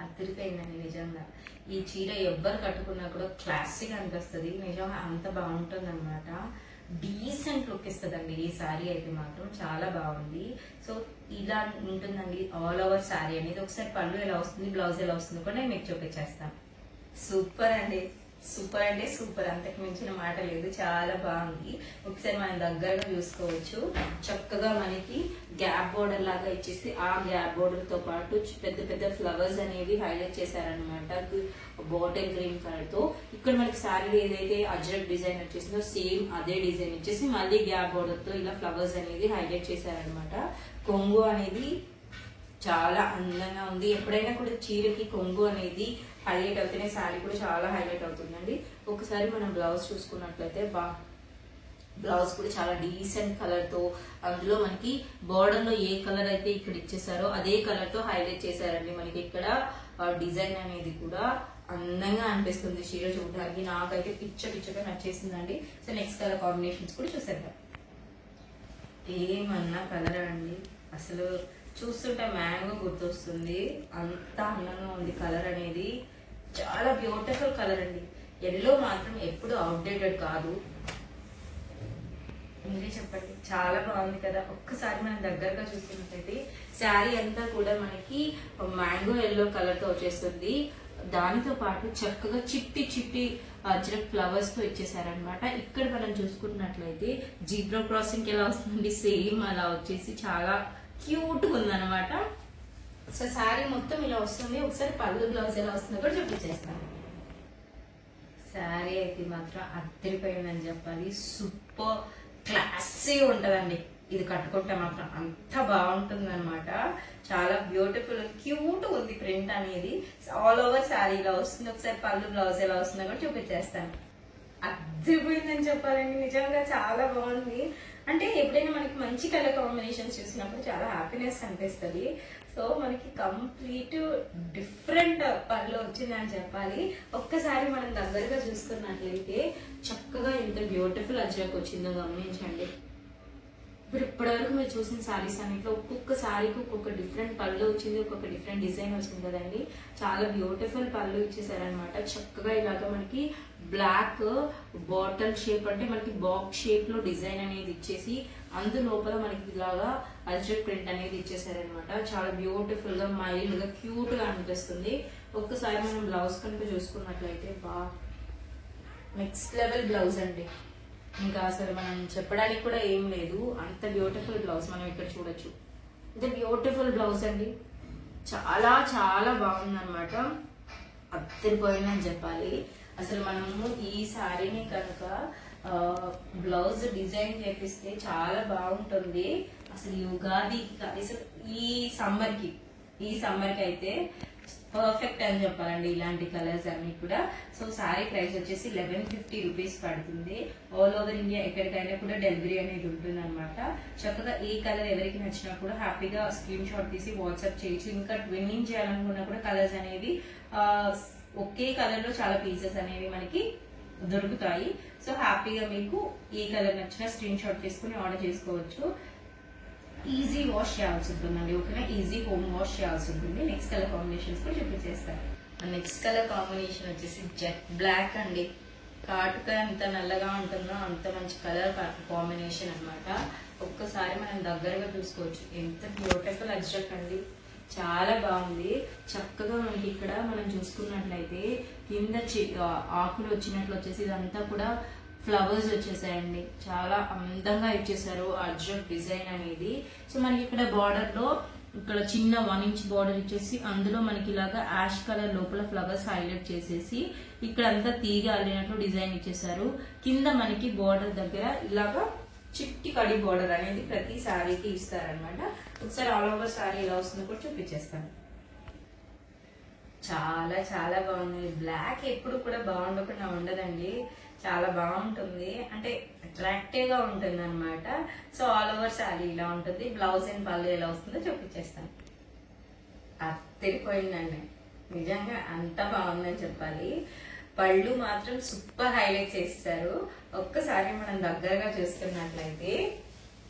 అద్దరిపోయిందండి నిజంగా. ఈ చీర ఎవ్వరు కట్టుకున్నా కూడా క్లాసిక్ అనిపిస్తుంది. నిజంగా అంత బాగుంటుంది అనమాట. డీసెంట్ లుక్ ఇస్తుందండి ఈ శారీ అయితే మాత్రం. చాలా బాగుంది. సో ఇలా ఉంటుందండి ఆల్ ఓవర్ శారీ అనేది. ఒకసారి పళ్ళు ఎలా వస్తుంది, బ్లౌజ్ ఎలా వస్తుంది కూడా నేను మీకు చూపించేస్తాను. సూపర్ అండి, సూపర్ అంటే సూపర్, అంతకు మించిన మాట లేదు. చాలా బాగుంది. ఒకసారి మనం దగ్గరగా చూసుకోవచ్చు. చక్కగా మనకి గ్యాప్ బోర్డర్ లాగా ఇచ్చేసి ఆ గ్యాప్ బోర్డర్ తో పాటు పెద్ద పెద్ద ఫ్లవర్స్ అనేవి హైలైట్ చేశారనమాట బాటిల్ గ్రీన్ కలర్ తో. ఇక్కడ మనకి శారీలో ఏదైతే అజ్రక్ డిజైన్ వచ్చేసిందో సేమ్ అదే డిజైన్ ఇచ్చేసి మళ్ళీ గ్యాప్ బోర్డర్ తో ఇలా ఫ్లవర్స్ అనేది హైలైట్ చేశారనమాట. కొంగు అనేది చాలా అందంగా ఉంది. ఎప్పుడైనా కూడా చీరకి కొంగు అనేది హైలైట్ అవుతేనే శారీ కూడా చాలా హైలైట్ అవుతుందండి. ఒకసారి మనం బ్లౌజ్ చూసుకున్నట్లయితే బ్లౌజ్ కూడా చాలా డీసెంట్ కలర్ తో, అందులో మనకి బార్డర్ లో ఏ కలర్ అయితే ఇక్కడ ఇచ్చేసారో అదే కలర్ తో హైలైట్ చేశారండి. మనకి ఇక్కడ డిజైన్ అనేది కూడా అందంగా అనిపిస్తుంది చీర చూడడానికి. నాకైతే పిచ్చగా నచ్చేసిందండి. సో నెక్స్ట్ కలర్ కాంబినేషన్స్ కూడా చూసేద్దాం. ఏమన్నా కలర్ అండి, అసలు చూస్తుంటే మ్యాంగో గుర్తొస్తుంది. అంత అందంగా ఉంది కలర్ అనేది. చాలా బ్యూటిఫుల్ కలర్ అండి. ఎల్లో మాత్రం ఎప్పుడు అవుట్డేటెడ్ కాదు. మీరే చెప్పండి, చాలా బాగుంది కదా. ఒక్కసారి మనం దగ్గరగా చూసుకున్నట్లయితే శారీ అంతా కూడా మనకి మ్యాంగో ఎల్లో కలర్ తో వచ్చేస్తుంది. దానితో పాటు చక్కగా చిట్టి అజ్రక్ ఫ్లవర్స్ తో ఇచ్చేసారనమాట. ఇక్కడ మనం చూసుకున్నట్లయితే జీబ్రా క్రాసింగ్ ఎలా వస్తుంది సేమ్ అలా వచ్చేసి చాలా క్యూట్ గా ఉందన్నమాట. సో శారీ మొత్తం ఇలా వస్తుంది. ఒకసారి పళ్ళు బ్లౌజ్ ఎలా వస్తుందో కూడా చూపించేస్తాను. శారీ అయితే మాత్రం అద్దరిపోయిందని చెప్పాలి. సూపర్ క్లాసీ ఉంటదండి. ఇది కట్టుకుంటే మాత్రం అంత బాగుంటుంది అనమాట. చాలా బ్యూటిఫుల్ క్యూట్ ఉంది ప్రింట్ అనేది. ఆల్ ఓవర్ శారీ ఇలా వస్తుంది. ఒకసారి పళ్ళు బ్లౌజ్ ఎలా వస్తుందో కూడా చూపించేస్తాను. అద్దరిపోయిందని చెప్పాలండి. నిజంగా చాలా బాగుంది. అంటే ఎప్పుడైనా మనకి మంచి కలర్ కాంబినేషన్స్ చూసినప్పుడు చాలా హ్యాపీనెస్ అనిపిస్తుంది. సో మనకి కంప్లీట్ డిఫరెంట్ పళ్ళు వచ్చిందని చెప్పాలి. ఒక్కసారి మనం దగ్గరగా చూసుకున్నట్లయితే చక్కగా ఎంత బ్యూటిఫుల్ అజ్రక్ వచ్చిందో గమనించండి. ఇప్పటివరకు మీరు చూసిన శారీస్ అన్నింటిలో ఒక్కొక్క శారీకి ఒక్కొక్క డిఫరెంట్ పళ్ళు వచ్చింది, ఒక్కొక్క డిఫరెంట్ డిజైన్ వచ్చింది కదండి. చాలా బ్యూటిఫుల్ పళ్ళు ఇచ్చేసారనమాట. చక్కగా ఇలాగా మనకి బ్లాక్ బాటిల్ షేప్ అంటే మనకి బాక్స్ షేప్ లో డిజైన్ అనేది ఇచ్చేసి అందులోపల మనకి ఇలాగా అజ్రక్ ప్రింట్ అనేది ఇచ్చేసారనమాట. చాలా బ్యూటిఫుల్ గా మైల్డ్ గా క్యూట్ గా అనిపిస్తుంది. ఒక్కసారి మనం బ్లౌజ్ కనుక చూసుకున్నట్లయితే నెక్స్ట్ లెవెల్ బ్లౌజ్ అండి. ఇంకా అసలు మనం చెప్పడానికి కూడా ఏం లేదు, అంత బ్యూటిఫుల్ బ్లౌజ్. మనం ఇక్కడ చూడొచ్చు, ఇంత బ్యూటిఫుల్ బ్లౌజ్ అండి. చాలా చాలా బాగుంది అనమాట, అద్దరిపోయిందని చెప్పాలి. అసలు మనము ఈ శారీని కనుక బ్లౌజ్ డిజైన్ చేపిస్తే చాలా బాగుంటుంది. అసలు ఈ ఉగాది ఈ సమ్మర్ కి అయితే పర్ఫెక్ట్ అని చెప్పాలండి ఇలాంటి కలర్స్ అన్ని కూడా. సో శారీ ప్రైస్ వచ్చేసి 1150 రూపీస్ పడుతుంది. ఆల్ ఓవర్ ఇండియా ఎక్కడికైనా కూడా డెలివరీ అనేది ఉంటుంది అనమాట. చక్కగా ఈ కలర్ ఎవరికి నచ్చినా కూడా హ్యాపీగా స్క్రీన్ షాట్ తీసి వాట్సాప్ చేయొచ్చు. ఇంకా ట్విన్నింగ్ చేయాలనుకున్నా కూడా కలర్స్ అనేవి ఒకే కలర్ లో చాలా పీసెస్ అనేవి మనకి దొరుకుతాయి. సో హ్యాపీగా మీకు ఏ కలర్ నచ్చినా స్క్రీన్ షాట్ తీసుకుని ఆర్డర్ చేసుకోవచ్చు. ఈజీ వాష్ చేయాల్సి ఉంటుందండి, ఓకేనా? ఈజీ హోమ్ వాష్ చేయాల్సి ఉంటుంది. నెక్స్ట్ కలర్ కాంబినేషన్స్ కూడా చూపించేస్తాను. నెక్స్ట్ కలర్ కాంబినేషన్ వచ్చేసి జెట్ బ్లాక్ అండి. కాటుక ఎంత నల్లగా ఉంటుందో అంత మంచి కలర్ కాంబినేషన్ అనమాట. ఒక్కసారి మనం దగ్గరగా చూసుకోవచ్చు, ఎంత బ్యూటిఫుల్ అజ్రక్ అండి, చాలా బాగుంది. చక్కగా మనకి ఇక్కడ మనం చూసుకున్నట్లయితే కింద ఆకులు వచ్చినట్లు వచ్చేసి ఇదంతా కూడా ఫ్లవర్స్ వచ్చేసాయండి. చాలా అందంగా ఇచ్చేసారు అజ్రక్ డిజైన్ అనేది. సో మనకి ఇక్కడ బార్డర్ లో ఇక్కడ చిన్న 1 ఇంచ్ బార్డర్ ఇచ్చేసి అందులో మనకి ఇలాగా యాష్ కలర్ లోపల ఫ్లవర్స్ హైలైట్ చేసేసి ఇక్కడ అంతా తీగ అల్లినట్లు డిజైన్ ఇచ్చేసారు. కింద మనకి బార్డర్ దగ్గర ఇలాగా చిట్టి కడి బార్డర్ అనేది ప్రతి శారీకి ఇస్తారనమాట. ఒకసారి ఆల్ ఓవర్ శారీ ఎలా వస్తుందో కూడా చూపించేస్తాను. చాలా చాలా బాగుంది. బ్లాక్ ఎప్పుడు కూడా బాగుండకుండా ఉండదండి, చాలా బాగుంటుంది, అంటే అట్రాక్టివ్ గా ఉంటుంది అనమాట. సో ఆల్ ఓవర్ శారీ ఇలా ఉంటుంది. బ్లౌజ్ అండ్ పళ్ళు ఎలా వస్తుందో చూపించేస్తాను. అత్తరిపోయిందండి, నిజంగా అంత బాగుందని చెప్పాలి. పళ్ళు మాత్రం సూపర్ హైలైట్ చేస్తారు. ఒక్కసారి మనం దగ్గరగా చూస్తున్నట్లయితే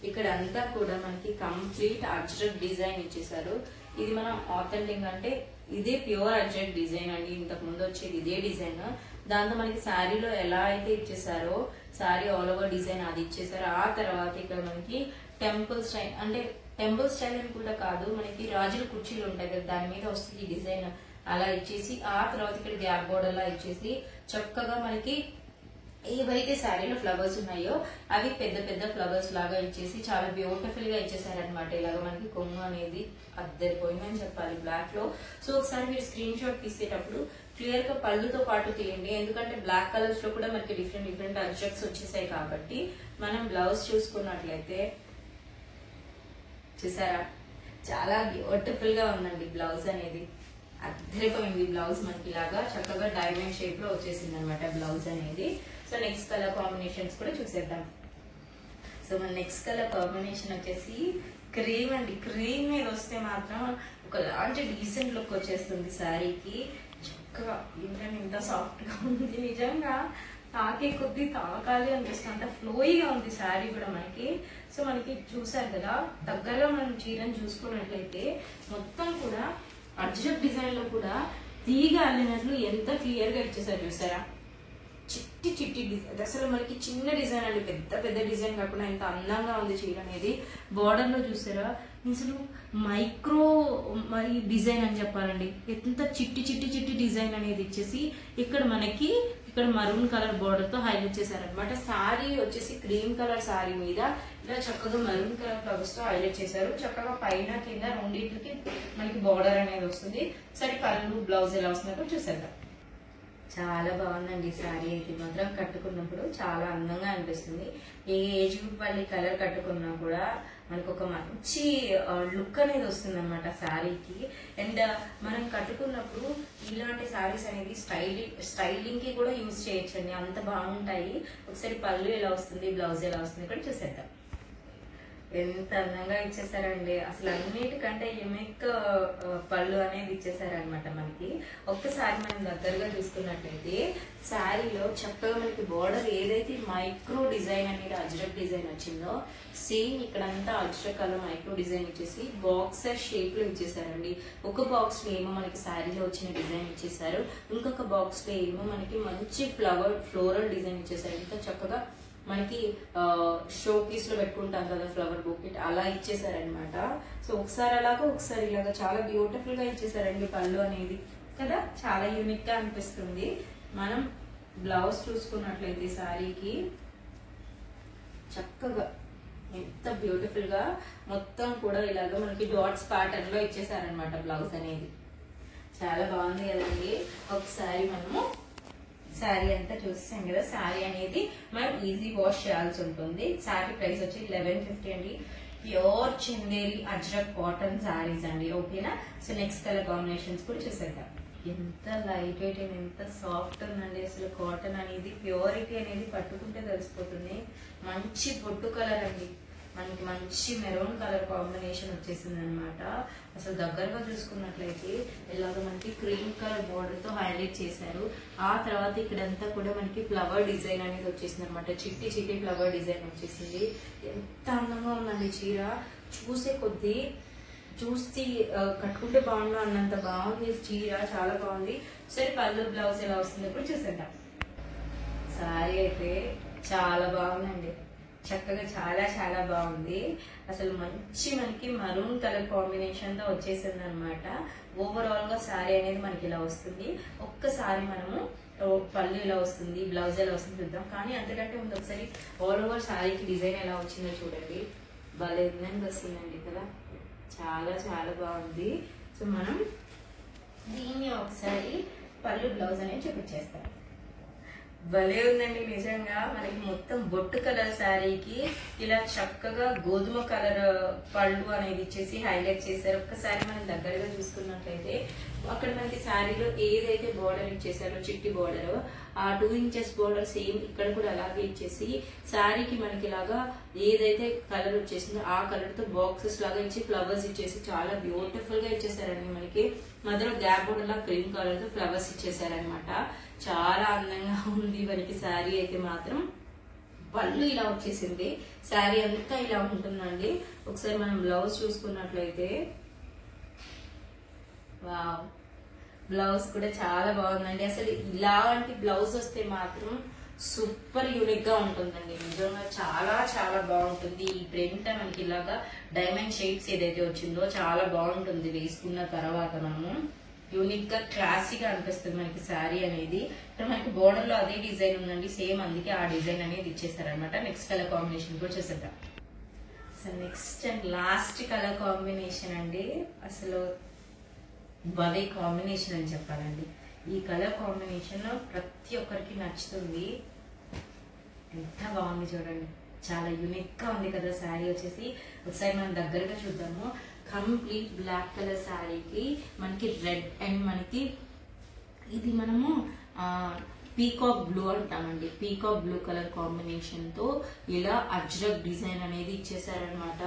ఇక్కడ అంతా కూడా మనకి కంప్లీట్ అజ్రక్ డిజైన్ ఇచ్చేసారు. ఇది మనం ఆథెంటిక్ అంటే ఇదే ప్యూర్ అజ్రక్ డిజైన్ అండి. ఇంతకు ముందు వచ్చేది ఇదే డిజైన్. దాంతో మనకి శారీలో ఎలా అయితే ఇచ్చేసారో శారీ ఆల్ ఓవర్ డిజైన్ అది ఇచ్చేసారు. ఆ తర్వాత ఇక్కడ మనకి టెంపుల్ స్టైల్, అంటే టెంపుల్ స్టైల్ అని కూడా కాదు, మనకి రాజుల కుర్చీలు ఉంటాయి కదా దాని మీద వస్తుంది ఈ డిజైన్, అలా ఇచ్చేసి ఆ తర్వాత ఇక్కడ గ్యాప్ బోర్డర్ లా ఇచ్చేసి చక్కగా మనకి ఏవైతే శారీలో ఫ్లవర్స్ ఉన్నాయో అవి పెద్ద పెద్ద ఫ్లవర్స్ లాగా ఇచ్చేసి చాలా బ్యూటిఫుల్ గా ఇచ్చేసారనమాట. ఇలాగా మనకి కొంగు అనేది అద్దరిపోయిందని చెప్పాలి బ్లాక్ లో. సో ఒకసారి మీరు స్క్రీన్ షాట్ తీసేటప్పుడు క్లియర్ గా పళ్ళుతో పాటు తీయండి, ఎందుకంటే బ్లాక్ కలర్స్ లో కూడా మనకి డిఫరెంట్ డిఫరెంట్ అబ్జెక్ట్స్ వచ్చేసాయి కాబట్టి. మనం బ్లౌజ్ చూసుకున్నట్లయితే చూసారా, చాలా బ్యూటిఫుల్ గా ఉందండి బ్లౌజ్ అనేది, అద్దరిపోయింది. బ్లౌజ్ మనకి ఇలాగా చక్కగా డైమండ్ షేప్ లో వచ్చేసింది అనమాట బ్లౌజ్ అనేది. సో నెక్స్ట్ కలర్ కాంబినేషన్స్ కూడా చూసేద్దాం. సో మన నెక్స్ట్ కలర్ కాంబినేషన్ వచ్చేసి క్రీమ్ అండి. క్రీమ్ మీద వస్తే మాత్రం ఒకలాంటి డీసెంట్ లుక్ వచ్చేస్తుంది శారీకి. చక్కగా ఏంటంటే ఇంత సాఫ్ట్ గా ఉంది, నిజంగా తాకే కొద్ది తాకాలి అనిపిస్తుంది, అంత ఫ్లోయిగా ఉంది శారీ కూడా మనకి. సో మనకి చూసారు కదా, దగ్గరగా మనం చీరను చూసుకున్నట్లయితే మొత్తం కూడా అజ్రక్ డిజైన్ లో కూడా తీగ అల్లినట్లు ఎంత క్లియర్ గా ఇచ్చేసారు చూసారా. చిట్టి చిట్టి డిజైన్, అసలు మనకి చిన్న డిజైన్ అండి, పెద్ద పెద్ద డిజైన్ కాకుండా ఎంత అందంగా ఉంది చీర అనేది. బార్డర్ లో చూసారా, అసలు మైక్రో మరి డిజైన్ అని చెప్పాలండి, ఎంత చిట్టి చిట్టి చిట్టి డిజైన్ అనేది ఇచ్చేసి ఇక్కడ మనకి ఇక్కడ మరూన్ కలర్ బార్డర్ తో హైలైట్ చేశారనమాట. శారీ వచ్చేసి క్రీమ్ కలర్ శారీ మీద ఇలా చక్కగా మరూన్ కలర్ ఫ్లవర్స్ తో హైలైట్ చేశారు. చక్కగా పైన కింద రెండింటికి మనకి బార్డర్ అనేది వస్తుంది. సరే పళ్ళు బ్లౌజ్ ఎలా వస్తుందో చూసేద్దాం. చాలా బాగుందండి శారీ అయితే మాత్రం, కట్టుకున్నప్పుడు చాలా అందంగా అనిపిస్తుంది. ఏ ఏజ్ గ్రూప్ వాళ్ళు ఈ కలర్ కట్టుకున్నా కూడా మనకు ఒక మంచి లుక్ అనేది వస్తుంది అనమాట శారీకి. అండ్ మనం కట్టుకున్నప్పుడు ఇలాంటి శారీస్ అనేది స్టైలింగ్ కి కూడా యూజ్ చేయొచ్చండి, అంత బాగుంటాయి. ఒకసారి పళ్ళు ఎలా వస్తుంది బ్లౌజ్ ఎలా వస్తుంది కూడా చూసేద్దాం. ఎంత అందంగా ఇచ్చేసారండి, అసలు అన్నిటికంటే యూనిక్ పళ్ళు అనేది ఇచ్చేసారనమాట మనకి. ఒక్కసారి మనం దగ్గరగా చూసుకున్నట్లయితే శారీలో చక్కగా మనకి బార్డర్ ఏదైతే మైక్రో డిజైన్ అనేది అజ్రక్ డిజైన్ వచ్చిందో సేమ్ ఇక్కడంతా అజ్రక్ కలర్ మైక్రో డిజైన్ ఇచ్చేసి బాక్సర్ షేప్ లో ఇచ్చేసారండి. ఒక బాక్స్ లో ఏమో మనకి శారీలో వచ్చిన డిజైన్ ఇచ్చేసారు, ఇంకొక బాక్స్ లో ఏమో మనకి మంచి ఫ్లోరల్ డిజైన్ ఇచ్చేసారు. ఇంకా చక్కగా మనకి షో పీస్ లో పెట్టుకుంటాం కదా ఫ్లవర్ బొకెట్, అలా ఇచ్చేసారనమాట. సో ఒకసారి అలాగా ఒకసారి ఇలాగా చాలా బ్యూటిఫుల్ గా ఇచ్చేసారండి పళ్ళు అనేది కదా, చాలా యూనిక్ గా అనిపిస్తుంది. మనం బ్లౌజ్ చూసుకున్నట్లయితే శారీకి చక్కగా ఎంత బ్యూటిఫుల్ గా మొత్తం కూడా ఇలాగ మనకి డాట్స్ ప్యాటర్న్ లో ఇచ్చేసారనమాట బ్లౌజ్ అనేది. చాలా బాగుంది కదండి. ఒకసారి మనము శారీ అంతా చూస్తాం కదా, శారీ అనేది మనం ఈజీ వాష్ చేయాల్సి ఉంటుంది. శారీ ప్రైస్ వచ్చి 1150 అండి. ప్యూర్ చందేరి అజ్రక్ కాటన్ శారీస్ అండి. ఓకేనా. సో నెక్స్ట్ కలర్ కాంబినేషన్స్ కూడా చూసేద్దాం. ఎంత లైట్ వెయిట్ అండ్ ఎంత సాఫ్ట్ ఉందండి అసలు. కాటన్ అనేది ప్యూరిటీ అనేది పట్టుకుంటే తెలిసిపోతుంది. మంచి బొట్టు కలర్ అండి, మనకి మంచి మెరూన్ కలర్ కాంబినేషన్ వచ్చేసింది అనమాట. అసలు దగ్గరగా చూసుకున్నట్లయితే ఇలాగ మనకి క్రీమ్ కలర్ బోర్డర్ తో హైలైట్ చేశారు. ఆ తర్వాత ఇక్కడంతా కూడా మనకి ఫ్లవర్ డిజైన్ అనేది వచ్చేసింది అనమాట. చిట్టి చిట్టి ఫ్లవర్ డిజైన్ వచ్చేసింది. ఎంత అందంగా ఉందండి చీర. చూసే కొద్దీ చూసి కట్టుకుంటే బాగుండు అన్నంత బాగుంది చీర. చాలా బాగుంది. సరే పళ్ళు బ్లౌజ్ ఎలా వస్తుంది ఇప్పుడు చూసేద్దాం. సారీ అయితే చాలా బాగుందండి, చక్కగా చాలా చాలా బాగుంది. అసలు మంచి మనకి మరూన్ కలర్ కాంబినేషన్ తో వచ్చేసింది అనమాట. ఓవరాల్ గా శారీ అనేది మనకి ఇలా వస్తుంది. ఒక్కసారి మనము పళ్ళు ఎలా వస్తుంది, బ్లౌజ్ ఎలా వస్తుంది చూద్దాం. కానీ అంతకంటే ముందు ఒకసారి ఆల్ ఓవర్ శారీకి డిజైన్ ఎలా వచ్చిందో చూడండి. భలే ఉందని వస్తుందండి కదా, చాలా చాలా బాగుంది. సో మనం దీన్ని ఒకసారి పళ్ళు బ్లౌజ్ అనేది చూపించేస్తాం. భలే ఉందండి నిజంగా. మనకి మొత్తం బొట్టు కలర్ శారీకి ఇలా చక్కగా గోధుమ కలర్ పళ్ళు అనేది ఇచ్చేసి హైలైట్ చేశారు. ఒక్కసారి మనం దగ్గరగా చూసుకున్నట్లయితే అక్కడ మనకి శారీలో ఏదైతే బోర్డర్ ఇచ్చేసారో చిట్టి బోర్డర్, ఆ 2 ఇంచెస్ బోర్డర్ సేమ్ ఇక్కడ కూడా అలాగే ఇచ్చేసి శారీకి మనకి ఇలాగా ఏదైతే కలర్ వచ్చేసిందో ఆ కలర్ తో బాక్సెస్ లాగా ఇచ్చి ఫ్లవర్స్ ఇచ్చేసి చాలా బ్యూటిఫుల్ గా ఇచ్చేసారండి. మనకి మధ్యలో గ్యాప్ బోర్డర్ లా క్రీమ్ కలర్ తో ఫ్లవర్స్ ఇచ్చేసారనమాట. చాలా అందంగా ఉంది మనకి శారీ అయితే మాత్రం. పళ్ళు ఇలా వచ్చేసింది, శారీ అంతా ఇలా ఉంటుందండి. ఒకసారి మనం బ్లౌజ్ చూసుకున్నట్లయితే వావ్, బ్లౌజ్ కూడా చాలా బాగుందండి. అసలు ఇలాంటి బ్లౌజ్ వస్తే మాత్రం సూపర్ యూనిక్ గా ఉంటుందండి. నిజంగా చాలా చాలా బాగుంటుంది. ఈ ప్రింట్ మనకి ఇలాగా డైమండ్ షేప్స్ ఏదైతే వచ్చిందో చాలా బాగుంటుంది. వేసుకున్న తర్వాత మనము యూనిక్ గా క్లాసీగా అనిపిస్తుంది మనకి శారీ అనేది. ఇక్కడ మనకి బోర్డర్ లో అదే డిజైన్ ఉందండి సేమ్, అందుకే ఆ డిజైన్ అనేది ఇచ్చేసారనమాట. నెక్స్ట్ కలర్ కాంబినేషన్ కూడా చూసేద్దాం. So next and last colour combination అండి. అసలు భలే కాంబినేషన్ అని చెప్పాలండి. ఈ కలర్ కాంబినేషన్ ప్రతి ఒక్కరికి నచ్చుతుంది. ఎంత బాగుంది చూడండి, చాలా యూనిక్ గా ఉంది కదా శారీ వచ్చేసి. ఒకసారి మనం దగ్గరగా చూద్దాము. కంప్లీట్ బ్లాక్ కలర్ శారీకి మనకి రెడ్ అండ్ మనకి ఇది మనము పీకాక్ బ్లూ అంటామండి. పీకాక్ బ్లూ కలర్ కాంబినేషన్ తో ఇలా అజ్రక్ డిజైన్ అనేది ఇచ్చేసారనమాట.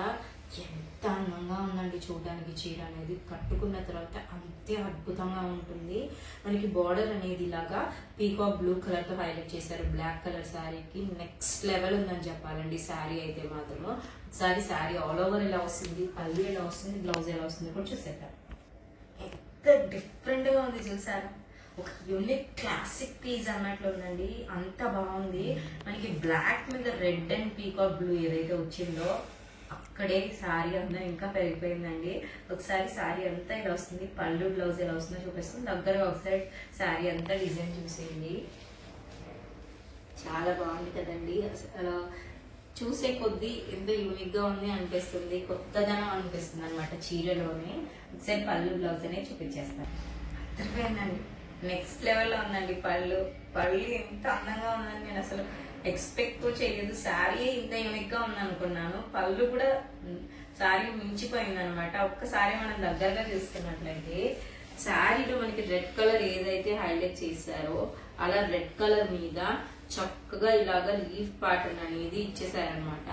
ఎంత అందంగా ఉందండి చూడడానికి చీర అనేది. కట్టుకున్న తర్వాత అంతే అద్భుతంగా ఉంటుంది. మనకి బార్డర్ అనేది ఇలాగా పీకాక్ బ్లూ కలర్ తో హైలైట్ చేశారు బ్లాక్ కలర్ శారీకి. నెక్స్ట్ లెవెల్ ఉందని చెప్పాలండి శారీ అయితే మాత్రము. ఒకసారి శారీ ఆల్ ఓవర్ ఎలా వస్తుంది, పళ్ళు ఎలా వస్తుంది, బ్లౌజ్ ఎలా వస్తుంది కూడా చూసేద్దాం. ఎంత డిఫరెంట్ గా ఉంది చూసారా. ఒక యూనిక్ క్లాసిక్ పీస్ అన్నట్లు ఉందండి. అంత బాగుంది. మనకి బ్లాక్ మీద రెడ్ అండ్ పీకాక్ బ్లూ ఏదైతే వచ్చిందో అక్కడే శారీ అంతా ఇంకా పెరిగిపోయిందండి. ఒకసారి శారీ అంతా ఇలా వస్తుంది, పళ్ళు బ్లౌజ్ ఎలా వస్తుందో చూపిస్తుంది. దగ్గరగా ఒకసారి శారీ అంతా డిజైన్ చూసేయండి. చాలా బాగుంది కదండి. అసలు చూసే కొద్దీ ఎంత యూనిక్ గా ఉంది అనిపిస్తుంది, కొత్తదనం అనిపిస్తుంది అనమాట చీరలోనే. ఒకసారి పళ్ళు బ్లౌజ్ అనేది చూపించేస్తాను. అర్థమైందండి, నెక్స్ట్ లెవెల్లో ఉందండి. పళ్ళు ఎంత అందంగా ఉందని నేను అసలు ఎక్స్పెక్ట్ చేయలేదు. శారీ ఇంత యూనిక్ గా ఉంది అనుకున్నాను. పళ్ళు కూడా శారీ మించిపోయింది అనమాట. ఒక్కసారి మనం దగ్గరగా చూసుకున్నట్లయితే శారీలో మనకి రెడ్ కలర్ ఏదైతే హైలైట్ చేశారో అలా రెడ్ కలర్ మీద చక్కగా ఇలాగా లీఫ్ ప్యాటర్న్ అనేది ఇచ్చేసారనమాట.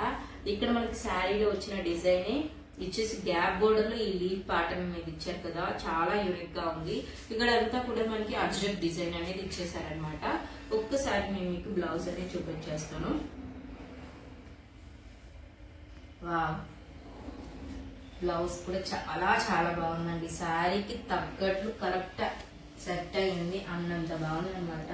ఇక్కడ మనకి శారీలో వచ్చిన డిజైన్ ఇచ్చేసి గ్యాప్ బోర్డర్ లో ఈ లీఫ్ ప్యాటర్న్ అనేది ఇచ్చారు కదా, చాలా యూనిక్ గా ఉంది. ఇక్కడ అంతా కూడా మనకి అజ్రక్ డిజైన్ అనేది ఇచ్చేసారనమాట. ఒక్కసారి నేను మీకు బ్లౌజ్ అనేది చూపించేస్తాను. వావ్, బ్లౌజ్ కూడా చాలా చాలా బాగుందండి. శారీకి తగ్గట్లు కరెక్ట్ సెట్ అయింది అన్నంత బాగుందన్నమాట.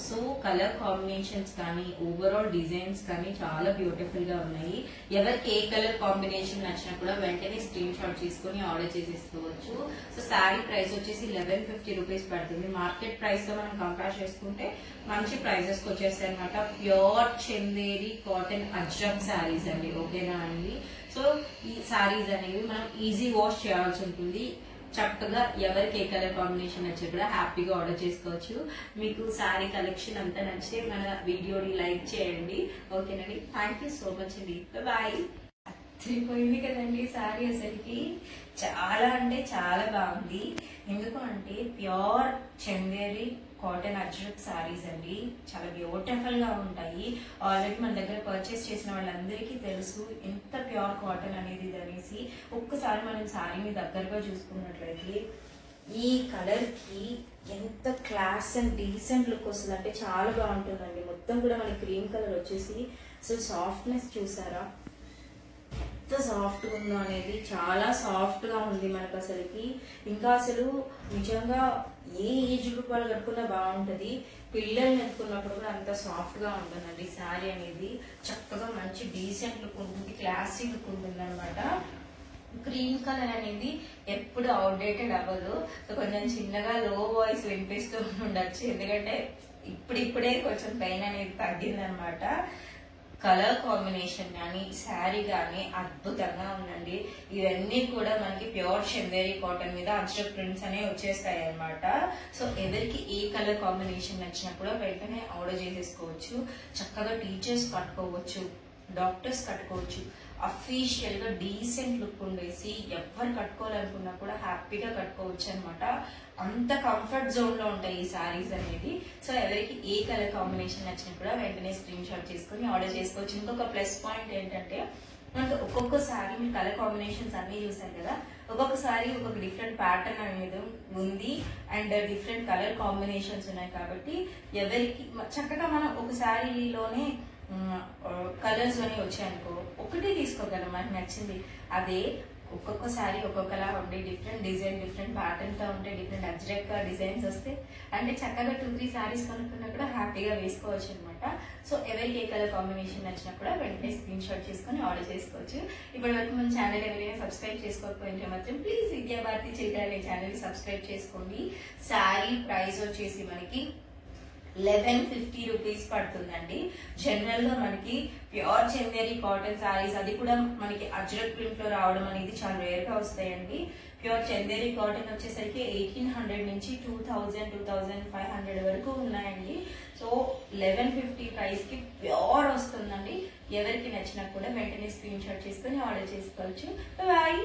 సో కలర్ కాంబినేషన్స్ కానీ ఓవరాల్ డిజైన్స్ కానీ చాలా బ్యూటిఫుల్ గా ఉన్నాయి. ఎవరికి ఏ కలర్ కాంబినేషన్ నచ్చినా కూడా వెంటనే స్క్రీన్ షాట్ తీసుకుని ఆర్డర్ చేసేసుకోవచ్చు. సో శారీ ప్రైస్ వచ్చేసి 1150 రూపీస్ పడుతుంది. మార్కెట్ ప్రైస్ తో మనం కంపేర్ చేసుకుంటే మంచి ప్రైజెస్ కి వచ్చేస్తాయి అనమాట. ప్యూర్ చందేరి కాటన్ అజ్రక్ శారీస్ అండి. ఓకేనా అండి? సో ఈ శారీస్ అనేవి మనం ఈజీ వాష్ చేయాల్సి ఉంటుంది. చక్కగా ఎవరికి ఏ కలర్ కాంబినేషన్ నచ్చి కూడా హ్యాపీగా ఆర్డర్ చేసుకోవచ్చు. మీకు శారీ కలెక్షన్ అంతా నచ్చితే మన వీడియోని లైక్ చేయండి. ఓకేనండి, థ్యాంక్ యూ సో మచ్ అండి. బాయ్. అదిరిపోయింది కదండి శారీ. అసలుకి చాలా అంటే చాలా బాగుంది. ఎందుకు అంటే ప్యూర్ చందేరి కాటన్ అజ్రక్ శారీస్ అండి. చాలా బ్యూటిఫుల్ గా ఉంటాయి. ఆల్రెడీ మన దగ్గర పర్చేస్ చేసిన వాళ్ళందరికీ తెలుసు ఎంత ప్యూర్ కాటన్ అనేది అనేసి. ఒక్కసారి మనం శారీని దగ్గరగా చూసుకున్నట్లయితే ఈ కలర్ కి ఎంత క్లాస్ అండ్ డీసెంట్ లుక్ వస్తుంది అంటే చాలా బాగుంటుందండి. మొత్తం కూడా మనకి క్రీమ్ కలర్ వచ్చేసి అసలు సాఫ్ట్నెస్ చూసారా ఎంత సాఫ్ట్ గా ఉందో అనేది. చాలా సాఫ్ట్ గా ఉంది మనకు అసలుకి. ఇంకా అసలు నిజంగా ఏ ఏజ్ గ్రూప్ వాళ్ళు కట్టుకున్నా బాగుంటది. పిల్లల్ని ఎత్తుకున్నప్పుడు కూడా అంత సాఫ్ట్ గా ఉంటుందండి శారీ అనేది. చక్కగా మంచి డీసెంట్ లుక్ ఉంటుంది, క్లాసీ లుక్ ఉంటుంది అనమాట. క్రీమ్ కలర్ అనేది ఎప్పుడు అవుట్డేటెడ్ అవ్వదు. సో కొంచెం చిన్నగా లో వాయిస్ వినిపిస్తూ ఉండొచ్చు, ఎందుకంటే ఇప్పుడిప్పుడే కొంచెం పెయిన్ అనేది తగ్గిందనమాట. కలర్ కాంబినేషన్ కానీ శారీ కానీ అద్భుతంగా ఉందండి. ఇవన్నీ కూడా మనకి ప్యూర్ చందేరి కాటన్ మీద అజ్రక్ ప్రింట్స్ అనేవి వచ్చేస్తాయి అనమాట. సో ఎవరికి ఏ కలర్ కాంబినేషన్ నచ్చినా కూడా వెంటనే ఆర్డర్ చేసేసుకోవచ్చు. చక్కగా టీచర్స్ కట్టుకోవచ్చు, డాక్టర్స్ కట్టుకోవచ్చు. అఫీషియల్ గా డీసెంట్ లుక్ ఉండేసి ఎవరు కట్టుకోవాలనుకున్నా కూడా హ్యాపీగా కట్టుకోవచ్చు అనమాట. అంత కంఫర్ట్ జోన్ లో ఉంటాయి ఈ శారీస్ అనేది. సో ఎవరికి ఏ కలర్ కాంబినేషన్ నచ్చినా కూడా వెంటనే స్క్రీన్ షాట్ చేసుకుని ఆర్డర్ చేసుకోవచ్చు. ఇంకొక ప్లస్ పాయింట్ ఏంటంటే మనకు ఒక్కొక్క శారీ మీరు కలర్ కాంబినేషన్స్ అన్ని చూసారు కదా, ఒక్కొక్క శారీ ఒక్కొక్క డిఫరెంట్ ప్యాటర్న్ అనేది ఉంది అండ్ డిఫరెంట్ కలర్ కాంబినేషన్స్ ఉన్నాయి. కాబట్టి ఎవరికి చక్కగా మనం ఒక శారీలోనే కలర్స్ అని వచ్చాయనుకో ఒకటి తీసుకోగలం మనకు నచ్చింది. అదే ఒక్కొక్క శారీ ఒక్కొక్కలా ఉండే డిఫరెంట్ డిజైన్ డిఫరెంట్ ప్యాటర్న్ తో ఉంటే డిఫరెంట్ అజ్రక్ డిజైన్స్ వస్తే అంటే చక్కగా 2-3 శారీస్ కొనుక్కున్నా కూడా హ్యాపీగా వేసుకోవచ్చు అనమాట. సో ఎవరికి ఏ కలర్ కాంబినేషన్ నచ్చినా కూడా వెంటనే స్క్రీన్ షాట్ చేసుకుని ఆర్డర్ చేసుకోవచ్చు. ఇప్పటి వరకు మన ఛానల్ ఎవరైనా సబ్స్క్రైబ్ చేసుకోకపోయింటే మాత్రం ప్లీజ్ విద్యాభారతి చిల్డ్రన్ అనే ఛానల్ సబ్స్క్రైబ్ చేసుకోండి. శారీ ప్రైస్ వచ్చేసి మనకి 1150 రూపీస్ పడుతుందండి. జనరల్ గా మనకి ప్యూర్ చందేరి కాటన్ శారీస్ అది కూడా మనకి అజ్రక్ ప్రింట్ లో రావడం అనేది చాలా రేర్ గా వస్తాయండి. ప్యూర్ చందేరి కాటన్ వచ్చేసరికి 1800 నుంచి 2000-2500 వరకు ఉన్నాయండి. సో 1150 ప్రైస్ కి ప్యూర్ వస్తుందండి. ఎవరికి నచ్చినా కూడా వెంటనే స్క్రీన్ షాట్ చేసుకుని ఆర్డర్ చేసుకోవచ్చు. బాయ్.